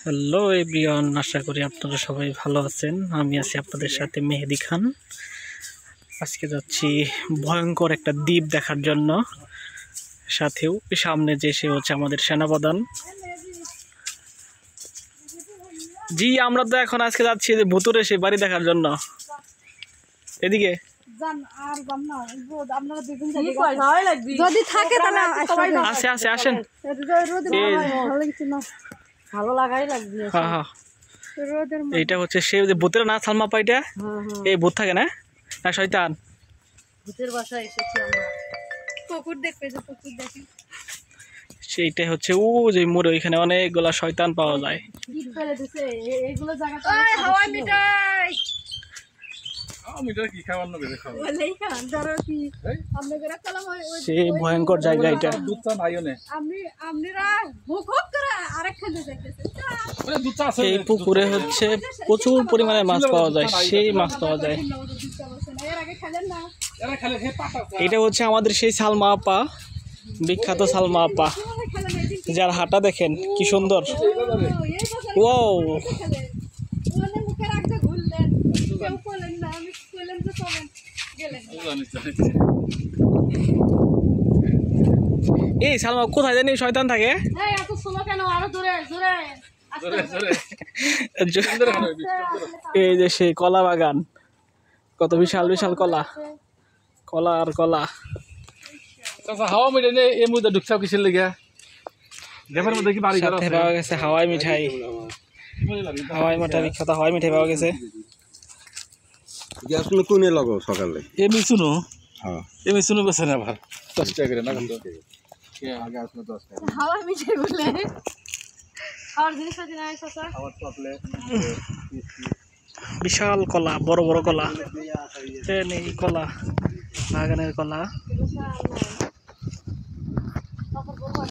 Hello everyone, আশা করি আপনারা সবাই ভালো আছেন। আমি আছি আপনাদের সাথে মেহেদি খান। আজকে যাচ্ছি ভয়ঙ্কর একটা দ্বীপ দেখার জন্য, সাথেও সামনে যে সে হচ্ছে আমাদের সেনাপ্রধান। জি, আমরা তো এখন আজকে যাচ্ছি যে ভুতুরে সে বাড়ি দেখার জন্য। এদিকে যদি থাকে তাহলে আসেন। ভালো লাগাই লাগবে। হ্যাঁ হ্যাঁ, এইটা হচ্ছে সে যে ভূতের না সালমা পাইটা। এই ভূত থাকে না না শয়তান? ভূতের বাসায় এসেছি আমরা। পুকুর দেখবে, যে পুকুর দেখি সেইটাই হচ্ছে ও যে মোড়ে ওইখানে অনেকগুলা শয়তান পাওয়া যায়। গিট ফেলে দিছে এইগুলো জায়গাটা। হাওয়াই মিঠাই কি খাবার না বেশি খাবো বলেই খান ধরো কি আমরা করে কলম ওই সেই ভয়ঙ্কর জায়গা এটা। দুধটা নাইও নে আমনিরা মুখ হপ করে আরেকখান যাইতেছে। ওরে দুধটা আছে। এই পুকুরে হচ্ছে প্রচুর পরিমাণে মাছ পাওয়া যায়, সেই মাছ পাওয়া যায়। এর আগে খেলেন না? এরা খেলে হে পাতা এটা হচ্ছে আমাদের সেই সালমা আপা, বিখ্যাত সালমা আপা, যার হাঁটা দেখেন কি সুন্দর। ওয়াও, মুখে রাখতে ঘুরলেন, কেউ বলেন না, আমি বললাম তো সবেন গেলেন। এই সালমা কোথায় জানি শয়তান থাকে? এই এত সোলো কেন? আরো জোরে জোরে জোরে জোরে এই যে সেই কলা বাগান, কত বিশাল বিশাল কলা, কলা আর কলা। চাচা হাওয়া মিটে নে এই মুদে ঢুকছাও কিসের লাগা? দেবের মধ্যে কি বাড়ি ঘর সাথে আছে? পাওয়া গেছে হাওয়াই মিঠাই, হাওয়াই মিঠাই, বিখ্যাত হাওয়াই মিঠাই পাওয়া গেছে। গ্যাস নো কোনে লাগাও সকালে? এমনি শুনো, হ্যাঁ এমনি শুনো বেছেন আবার 10 টাকা করে না কিন্তু আগে আসলে 10 টাকা হাওয়া মিঠাই বলে খাওয়ার জিনিস আছে না চাচা? খাবার চকলেট বিশাল কলা, বড় বড় কলা, এই কলা বাগানের কলা।